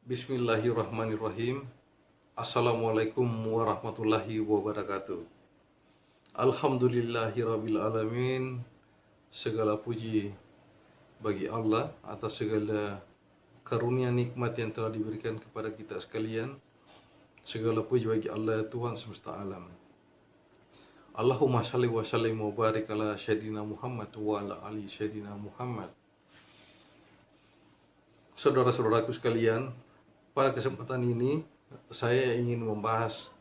Bismillahirrahmanirrahim. Assalamualaikum warahmatullahi wabarakatuh. Alhamdulillahirabbil alamin. Segala puji bagi Allah atas segala karunia nikmat yang telah diberikan kepada kita sekalian. Segala puji bagi Allah Tuhan semesta alam. Allahumma shalli wa sallim wa barik ala sayyidina Muhammad wa ala ali sayyidina Muhammad. Saudara-saudaraku sekalian, pada kesempatan ini saya ingin membahas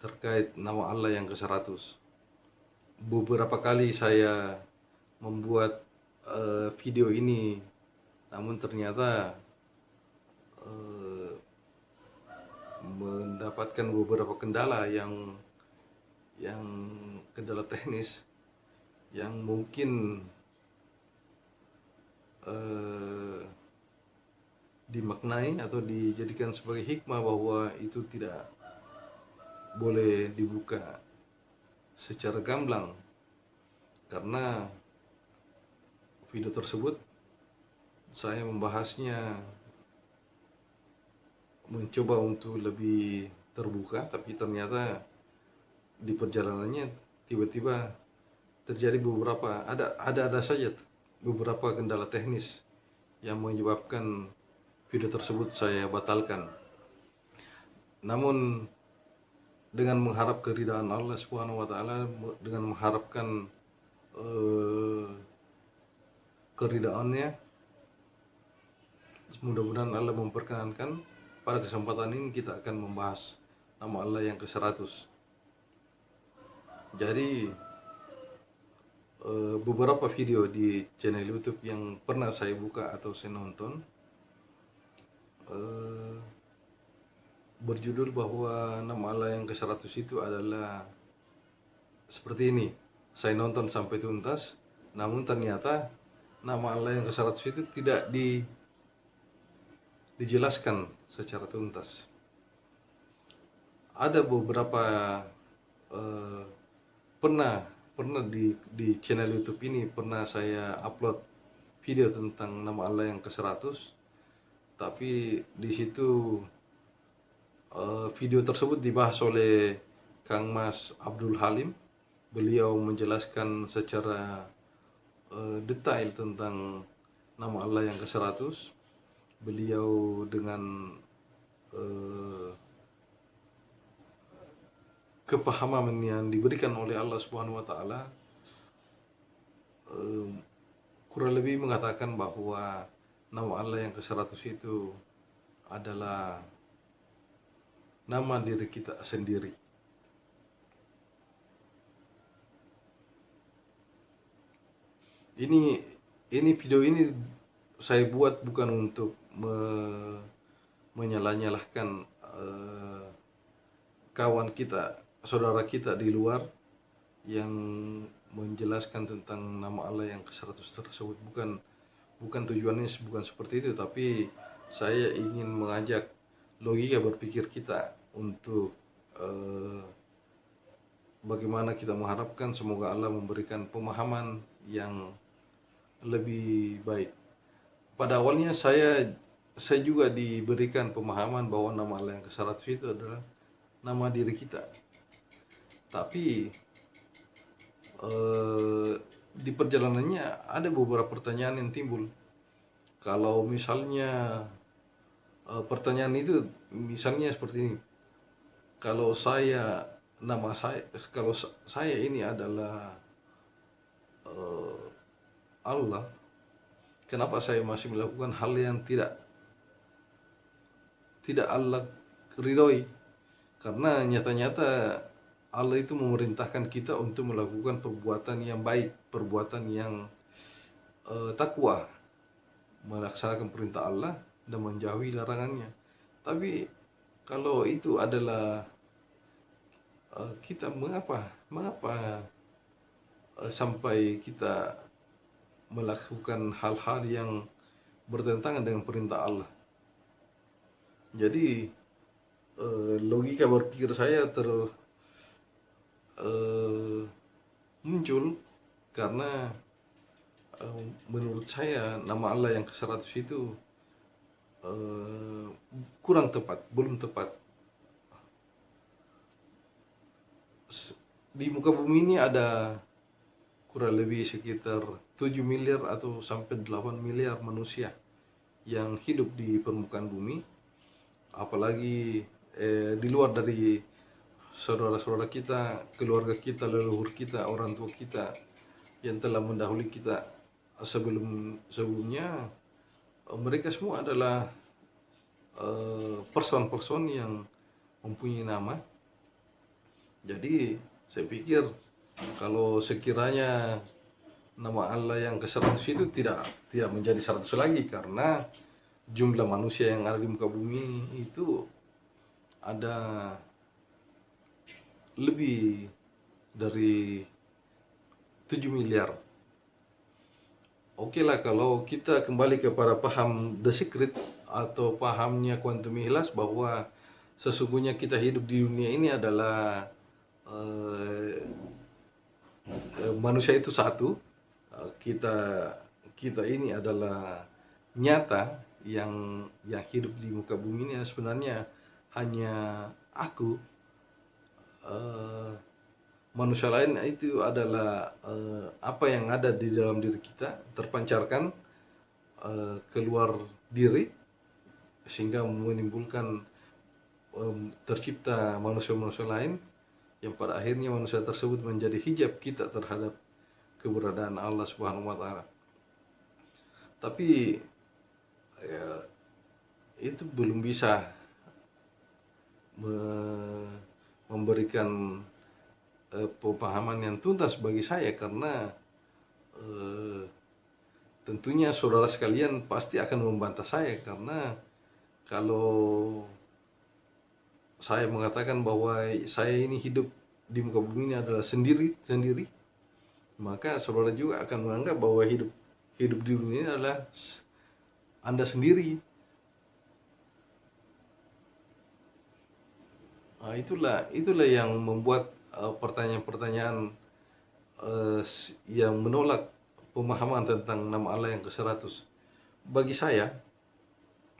terkait nama Allah yang ke-100. Beberapa kali saya membuat video ini, namun ternyata mendapatkan beberapa kendala yang kendala teknis yang mungkin dimaknai atau dijadikan sebagai hikmah bahwa itu tidak boleh dibuka secara gamblang, karena video tersebut saya membahasnya mencoba untuk lebih terbuka, tapi ternyata di perjalanannya tiba-tiba terjadi beberapa ada saja beberapa kendala teknis yang menyebabkan video tersebut saya batalkan. Namun dengan mengharap keridhaan Allah Subhanahu wa taala, dengan mengharapkan keridhaannya, mudah-mudahan Allah memperkenankan, pada kesempatan ini kita akan membahas nama Allah yang ke-100. Jadi beberapa video di channel YouTube yang pernah saya buka atau saya nonton berjudul bahwa nama Allah yang ke-100 itu adalah seperti ini. Saya nonton sampai tuntas, namun ternyata nama Allah yang ke-100 itu tidak dijelaskan secara tuntas. Ada beberapa pernah di channel YouTube ini pernah saya upload video tentang nama Allah yang ke-100, tapi di situ video tersebut dibahas oleh Kang Mas Abdul Halim. Beliau menjelaskan secara detail tentang nama Allah yang ke-100. Beliau dengan kepahaman yang diberikan oleh Allah Subhanahu wa taala kurang lebih mengatakan bahwa nama Allah yang ke-100 itu adalah nama diri kita sendiri. Ini video ini saya buat bukan untuk menyalah-nyalahkan kawan kita, saudara kita di luar yang menjelaskan tentang nama Allah yang ke-100 tersebut. Bukan tujuannya bukan seperti itu, tapi saya ingin mengajak logika berpikir kita untuk bagaimana kita mengharapkan semoga Allah memberikan pemahaman yang lebih baik. Pada awalnya saya juga diberikan pemahaman bahwa nama Allah yang ke-100 itu adalah nama diri kita. Tapi di perjalanannya ada beberapa pertanyaan yang timbul. Kalau misalnya pertanyaan itu misalnya seperti ini, kalau saya ini adalah Allah, kenapa saya masih melakukan hal yang tidak Allah ridhoi? Karena nyata-nyata Allah itu memerintahkan kita untuk melakukan perbuatan yang baik, perbuatan yang takwa, melaksanakan perintah Allah dan menjauhi larangannya. Tapi kalau itu adalah kita, mengapa sampai kita melakukan hal-hal yang bertentangan dengan perintah Allah? Jadi logika berpikir saya muncul karena menurut saya nama Allah yang ke-100 itu eh, kurang tepat, belum tepat. Di muka bumi ini ada kurang lebih sekitar 7 miliar atau sampai 8 miliar manusia yang hidup di permukaan bumi, apalagi di luar dari saudara-saudara kita, keluarga kita, leluhur kita, orang tua kita yang telah mendahului kita sebelumnya. Mereka semua adalah person-person yang mempunyai nama. Jadi saya pikir kalau sekiranya nama Allah yang ke-100 itu tidak menjadi 100 lagi, karena jumlah manusia yang ada di muka bumi itu ada lebih dari 7 miliar. Oke lah, kalau kita kembali kepada paham The Secret atau pahamnya Quantum Ikhlas, bahwa sesungguhnya kita hidup di dunia ini adalah manusia itu satu. Kita ini adalah nyata yang hidup di muka bumi ini. Sebenarnya hanya aku, manusia lain itu adalah apa yang ada di dalam diri kita terpancarkan keluar diri, sehingga menimbulkan tercipta manusia-manusia lain, yang pada akhirnya manusia tersebut menjadi hijab kita terhadap keberadaan Allah Subhanahu wa taala. Tapi ya, itu belum bisa memberikan pemahaman yang tuntas bagi saya, karena tentunya saudara sekalian pasti akan membantah saya, karena kalau saya mengatakan bahwa saya ini hidup di muka bumi ini adalah sendiri, maka saudara juga akan menganggap bahwa hidup di dunia ini adalah Anda sendiri. Nah, itulah yang membuat pertanyaan-pertanyaan yang menolak pemahaman tentang nama Allah yang ke-100. Bagi saya,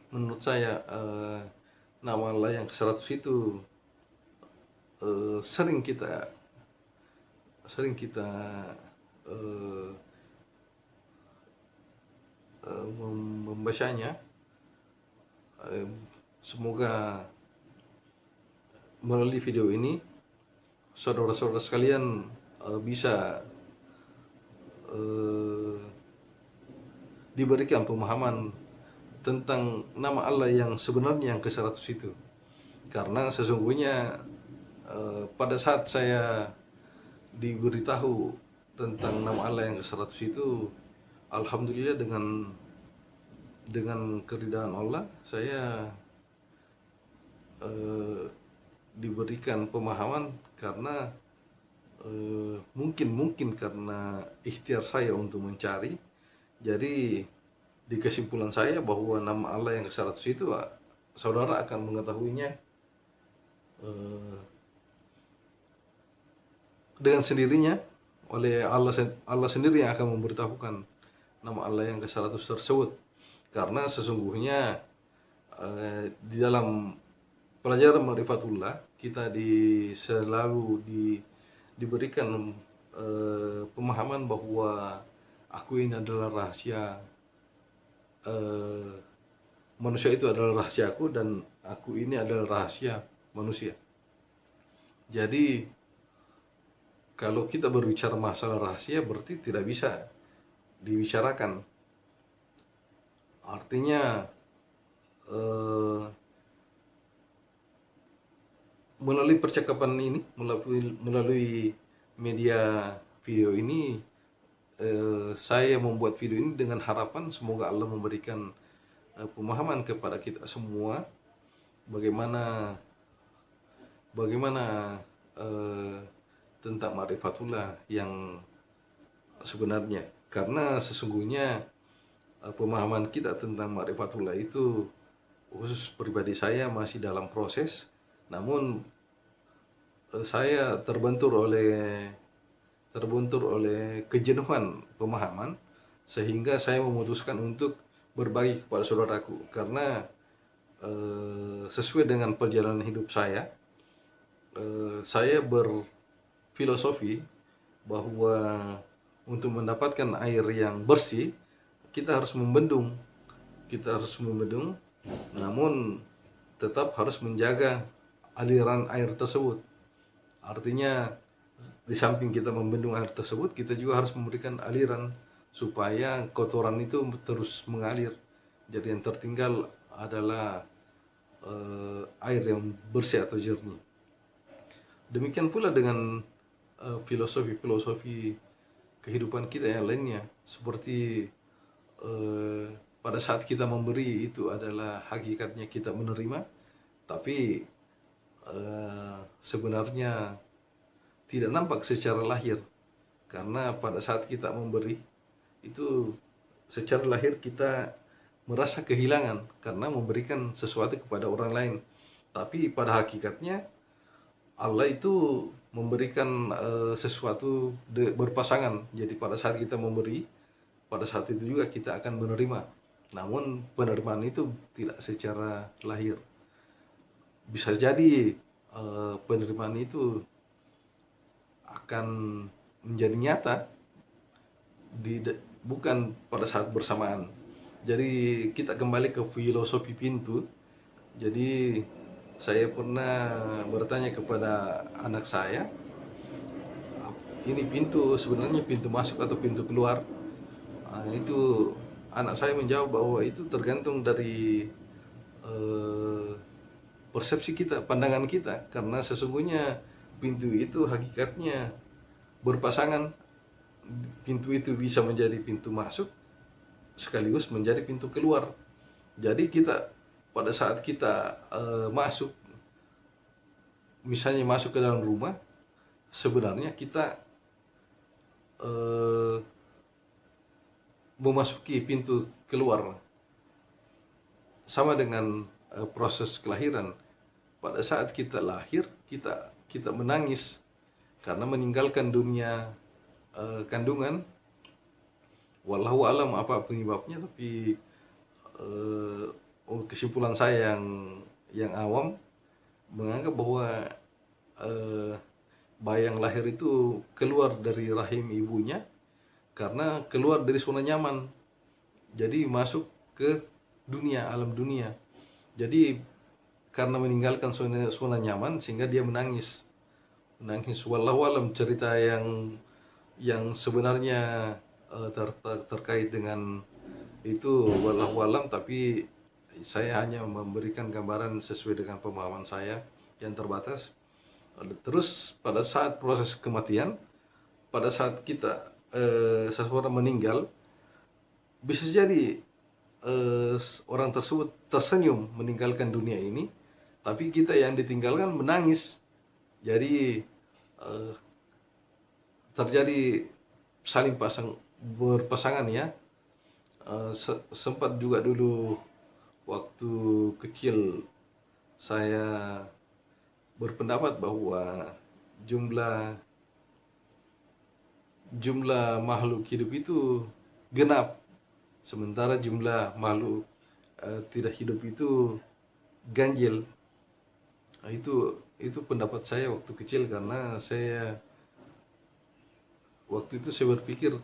menurut saya, nama Allah yang ke-100 itu sering kita membacanya. Semoga melalui video ini saudara-saudara sekalian bisa diberikan pemahaman tentang nama Allah yang sebenarnya yang ke-100 itu. Karena sesungguhnya pada saat saya diberitahu tentang nama Allah yang ke-100 itu, alhamdulillah dengan keridhaan Allah, saya diberikan pemahaman, karena mungkin karena ikhtiar saya untuk mencari. Jadi di kesimpulan saya bahwa nama Allah yang ke-100 itu saudara akan mengetahuinya dengan sendirinya oleh Allah sendiri yang akan memberitahukan nama Allah yang ke-100 tersebut. Karena sesungguhnya di dalam pelajaran Ma'rifatullah kita selalu diberikan pemahaman bahwa aku ini adalah rahasia, manusia itu adalah rahasiaku, dan aku ini adalah rahasia manusia. Jadi kalau kita berbicara masalah rahasia, berarti tidak bisa dibicarakan. Artinya melalui percakapan ini, melalui media video ini, saya membuat video ini dengan harapan semoga Allah memberikan pemahaman kepada kita semua bagaimana tentang Ma'rifatullah yang sebenarnya. Karena sesungguhnya pemahaman kita tentang Ma'rifatullah itu, khusus pribadi saya, masih dalam proses. Namun saya terbentur oleh kejenuhan pemahaman, sehingga saya memutuskan untuk berbagi kepada saudaraku. Karena sesuai dengan perjalanan hidup saya berfilosofi bahwa untuk mendapatkan air yang bersih kita harus membendung, namun tetap harus menjaga aliran air tersebut. Artinya di samping kita membendung air tersebut, kita juga harus memberikan aliran supaya kotoran itu terus mengalir. Jadi yang tertinggal adalah air yang bersih atau jernih. Demikian pula dengan filosofi-filosofi kehidupan kita yang lainnya, seperti pada saat kita memberi itu adalah hakikatnya kita menerima, tapi sebenarnya tidak nampak secara lahir, karena pada saat kita memberi itu secara lahir kita merasa kehilangan karena memberikan sesuatu kepada orang lain, tapi pada hakikatnya Allah itu memberikan sesuatu berpasangan. Jadi pada saat kita memberi, pada saat itu juga kita akan menerima. Namun penerimaan itu tidak secara lahir. Bisa jadi penerimaan itu akan menjadi nyata bukan pada saat bersamaan. Jadi kita kembali ke filosofi pintu. Jadi saya pernah bertanya kepada anak saya, ini pintu sebenarnya pintu masuk atau pintu keluar? Itu anak saya menjawab bahwa itu tergantung dari persepsi kita, pandangan kita, karena sesungguhnya pintu itu hakikatnya berpasangan. Pintu itu bisa menjadi pintu masuk sekaligus menjadi pintu keluar. Jadi kita pada saat kita masuk, misalnya masuk ke dalam rumah, sebenarnya kita memasuki pintu keluar. Sama dengan proses kelahiran. Pada saat kita lahir, kita menangis karena meninggalkan dunia kandungan. Wallahu alam apa penyebabnya, tapi kesimpulan saya yang awam menganggap bahwa bayi yang lahir itu keluar dari rahim ibunya karena keluar dari zona nyaman, jadi masuk ke dunia, alam dunia. Jadi karena meninggalkan zona nyaman sehingga dia menangis. Wallahu alam cerita yang sebenarnya terkait dengan itu wallahu alam, tapi saya hanya memberikan gambaran sesuai dengan pemahaman saya yang terbatas. Terus pada saat proses kematian, pada saat kita seseorang meninggal, bisa jadi orang tersebut tersenyum meninggalkan dunia ini, tapi kita yang ditinggalkan menangis. Jadi terjadi saling berpasangan ya. Sempat juga dulu waktu kecil saya berpendapat bahwa jumlah makhluk hidup itu genap, sementara jumlah makhluk tidak hidup itu ganjil. Nah, itu pendapat saya waktu kecil, karena waktu itu saya berpikir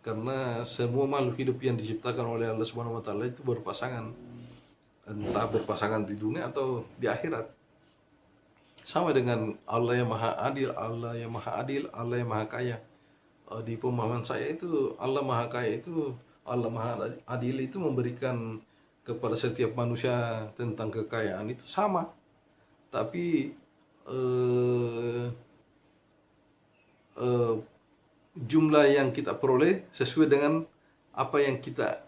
karena semua makhluk hidup yang diciptakan oleh Allah Subhanahu wa taala itu berpasangan, entah berpasangan di dunia atau di akhirat. Sama dengan Allah yang Maha Adil, Allah yang Maha Adil, Allah yang Maha Kaya. Di pemahaman saya itu Allah Maha Kaya itu, Allah Maha Adil itu memberikan kepada setiap manusia tentang kekayaan itu sama. Tapi jumlah yang kita peroleh sesuai dengan apa yang kita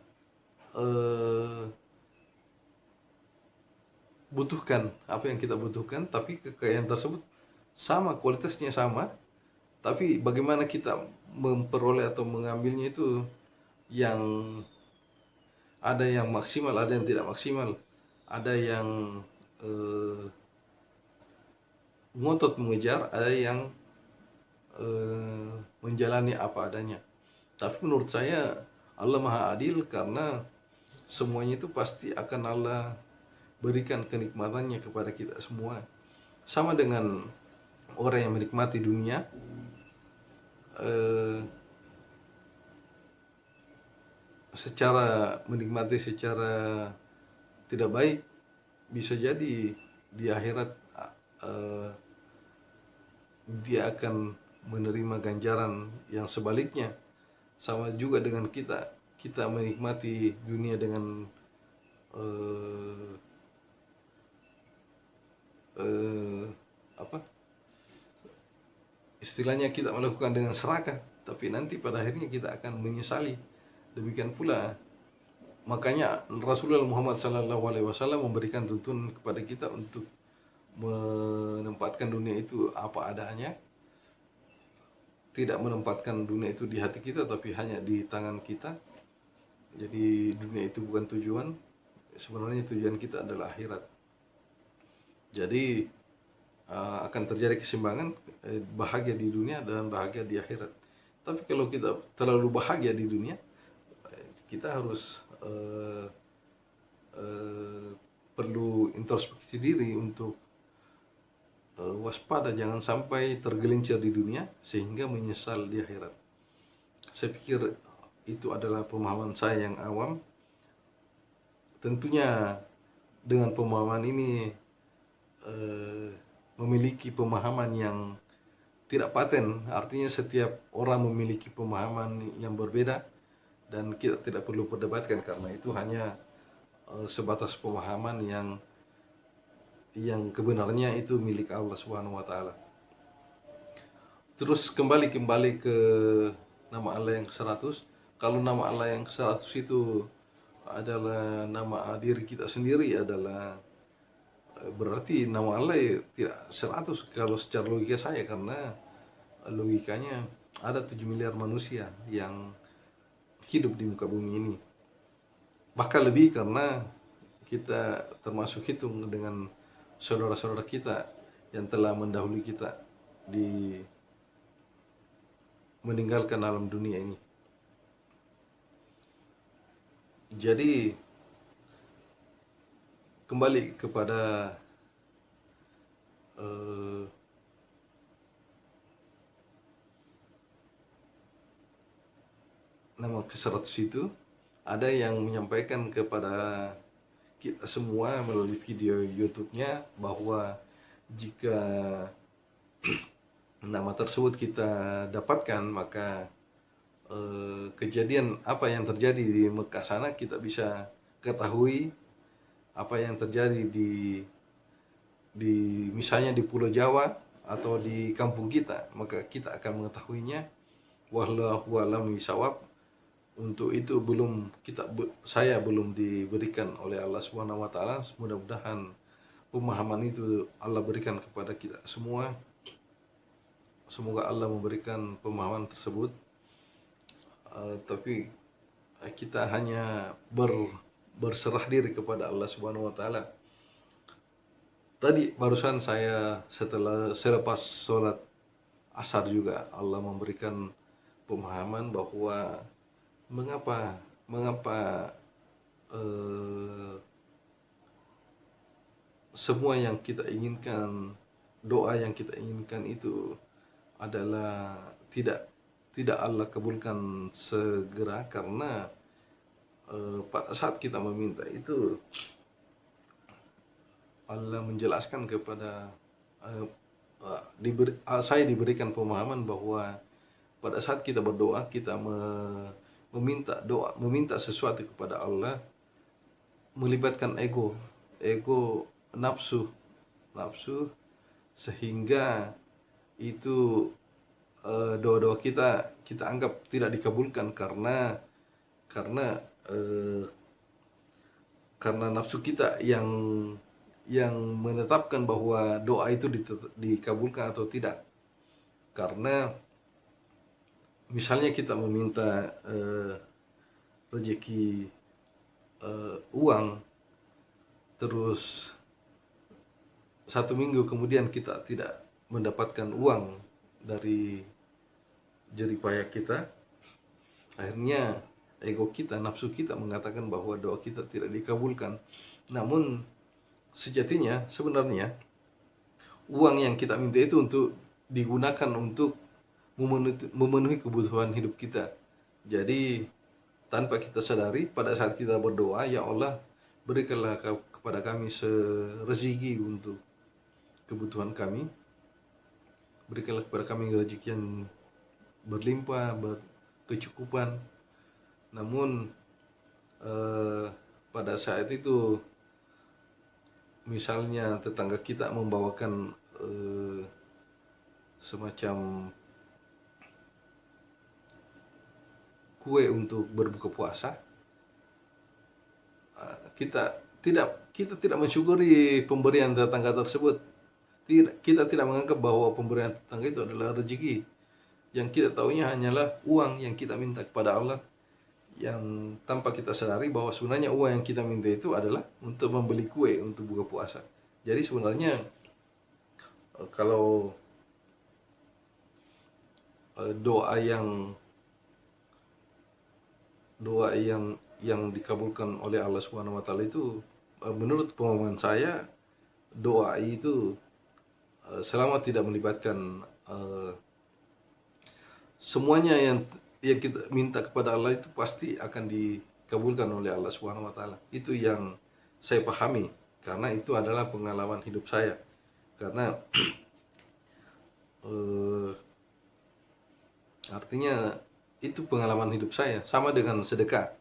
butuhkan, tapi kekayaan tersebut sama, kualitasnya sama, tapi bagaimana kita memperoleh atau mengambilnya itu yang ada yang maksimal, ada yang tidak maksimal, ada yang ngotot mengejar, ada yang menjalani apa adanya. Tapi menurut saya Allah Maha Adil karena semuanya itu pasti akan Allah berikan kenikmatannya kepada kita semua. Sama dengan orang yang menikmati dunia, eh, menikmati secara tidak baik, bisa jadi di akhirat eh, dia akan menerima ganjaran yang sebaliknya. Sama juga dengan kita menikmati dunia dengan eh, eh, apa istilahnya, kita melakukan dengan serakah, tapi nanti pada akhirnya kita akan menyesali. Demikian pula, makanya Rasulullah Muhammad SAW memberikan tuntunan kepada kita untuk menempatkan dunia itu apa adanya, tidak menempatkan dunia itu di hati kita, tapi hanya di tangan kita. Jadi dunia itu bukan tujuan, sebenarnya tujuan kita adalah akhirat. Jadi akan terjadi keseimbangan, bahagia di dunia dan bahagia di akhirat. Tapi kalau kita terlalu bahagia di dunia, kita harus perlu introspeksi diri untuk waspada, jangan sampai tergelincir di dunia sehingga menyesal di akhirat. Saya pikir itu adalah pemahaman saya yang awam. Tentunya dengan pemahaman ini memiliki pemahaman yang tidak paten, artinya setiap orang memiliki pemahaman yang berbeda dan kita tidak perlu perdebatkan karena itu hanya sebatas pemahaman yang kebenarnya itu milik Allah Subhanahu wa taala. Terus kembali ke nama Allah yang ke-100. Kalau nama Allah yang ke-100 itu adalah nama diri kita sendiri, adalah berarti nama Allah tidak 100 kalau secara logika saya, karena logikanya ada 7 miliar manusia yang hidup di muka bumi ini. Bahkan lebih, karena kita termasuk hitung dengan saudara-saudara kita yang telah mendahului kita di meninggalkan alam dunia ini. Jadi kembali kepada nama ke-100 itu, ada yang menyampaikan kepada kita semua melalui video YouTube-nya bahwa jika nama tersebut kita dapatkan, maka kejadian apa yang terjadi di Mekah sana kita bisa ketahui. Apa yang terjadi di misalnya di Pulau Jawa atau di kampung kita, maka kita akan mengetahuinya. Wallahu a'lam bishawab. Untuk itu saya belum diberikan oleh Allah Subhanahu wa taala. Mudah-mudahan pemahaman itu Allah berikan kepada kita semua. Semoga Allah memberikan pemahaman tersebut. Tapi kita hanya berserah diri kepada Allah Subhanahu wa taala. Tadi barusan saya selepas sholat asar juga Allah memberikan pemahaman bahwa mengapa semua yang kita inginkan, doa yang kita inginkan itu adalah tidak Allah kabulkan segera, karena pada saat kita meminta itu Allah menjelaskan kepada saya diberikan pemahaman bahwa pada saat kita berdoa, kita meminta sesuatu kepada Allah, melibatkan ego, nafsu, sehingga itu doa-doa kita anggap tidak dikabulkan karena nafsu kita yang menetapkan bahwa doa itu dikabulkan atau tidak. Karena misalnya kita meminta rezeki uang, terus 1 minggu kemudian kita tidak mendapatkan uang dari jerih payah kita, akhirnya ego kita, nafsu kita mengatakan bahwa doa kita tidak dikabulkan. Namun sejatinya sebenarnya uang yang kita minta itu untuk digunakan untuk memenuhi kebutuhan hidup kita. Jadi tanpa kita sadari pada saat kita berdoa, ya Allah berikanlah kepada kami rezeki untuk kebutuhan kami, berikanlah kepada kami rezeki yang berlimpah, berkecukupan. Namun pada saat itu misalnya tetangga kita membawakan semacam kue untuk berbuka puasa, kita tidak mensyukuri pemberian tetangga tersebut. Kita tidak menganggap bahwa pemberian tetangga itu adalah rezeki. Yang kita tahunya hanyalah uang yang kita minta kepada Allah, yang tanpa kita sadari bahwa sebenarnya uang yang kita minta itu adalah untuk membeli kue untuk buka puasa. Jadi sebenarnya kalau doa yang dikabulkan oleh Allah Subhanahu wa taala itu, menurut pemahaman saya, doa itu selama tidak melibatkan semuanya yang kita minta kepada Allah itu pasti akan dikabulkan oleh Allah Subhanahu wa taala. Itu yang saya pahami karena itu adalah pengalaman hidup saya. Karena artinya itu pengalaman hidup saya, sama dengan sedekah.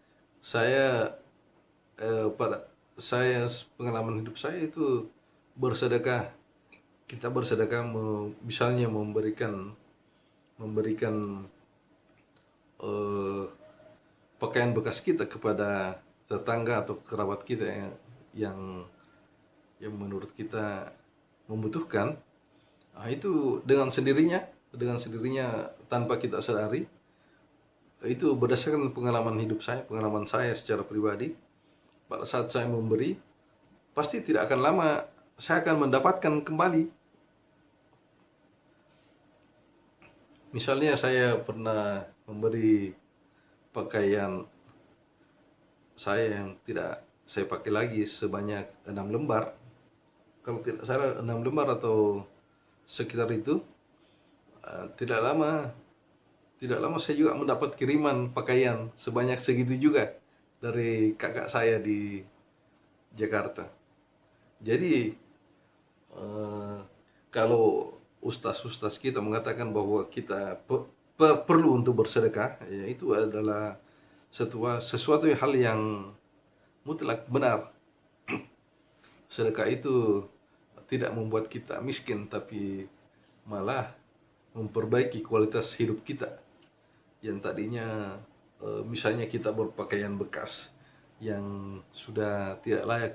Pengalaman hidup saya itu bersedekah. Kita bersedekah misalnya memberikan pakaian bekas kita kepada tetangga atau kerabat kita yang menurut kita membutuhkan. Nah, itu dengan sendirinya tanpa kita sadari, itu berdasarkan pengalaman hidup saya, pengalaman saya secara pribadi. Pada saat saya memberi, pasti tidak akan lama saya akan mendapatkan kembali. Misalnya saya pernah memberi pakaian saya yang tidak saya pakai lagi sebanyak 6 lembar. Kalau tidak salah 6 lembar atau sekitar itu. Tidak lama saya juga mendapat kiriman pakaian sebanyak segitu juga dari kakak saya di Jakarta. Jadi kalau ustaz-ustaz kita mengatakan bahwa kita perlu untuk bersedekah, ya itu adalah sesuatu hal yang mutlak benar. Sedekah itu tidak membuat kita miskin, tapi malah memperbaiki kualitas hidup kita. Yang tadinya misalnya kita berpakaian bekas yang sudah tidak layak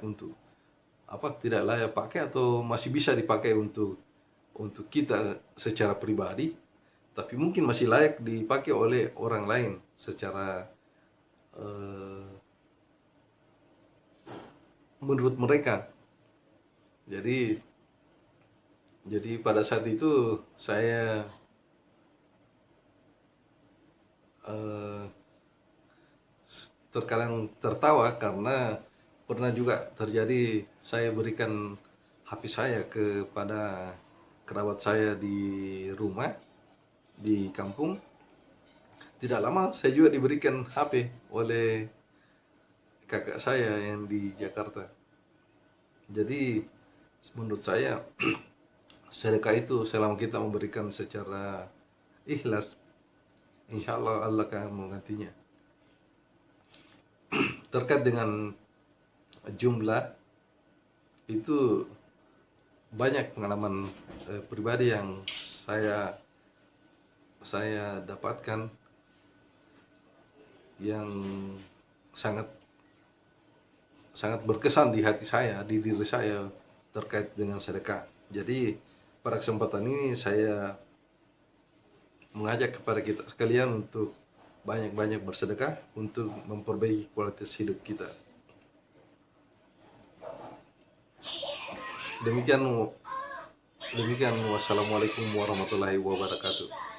tidak layak pakai atau masih bisa dipakai untuk kita secara pribadi, tapi mungkin masih layak dipakai oleh orang lain secara menurut mereka. Jadi pada saat itu saya terkadang tertawa karena pernah juga terjadi saya berikan HP saya kepada kerabat saya di rumah di kampung. Tidak lama saya juga diberikan HP oleh kakak saya yang di Jakarta. Jadi menurut saya sedekah itu selama kita memberikan secara ikhlas, insya Allah Allah akan menggantinya. Terkait dengan jumlah itu, banyak pengalaman pribadi yang saya dapatkan yang sangat berkesan di hati saya, di diri saya terkait dengan sedekah. Jadi pada kesempatan ini saya mengajak kepada kita sekalian untuk banyak-banyak bersedekah untuk memperbaiki kualitas hidup kita. Demikian, wassalamualaikum warahmatullahi wabarakatuh.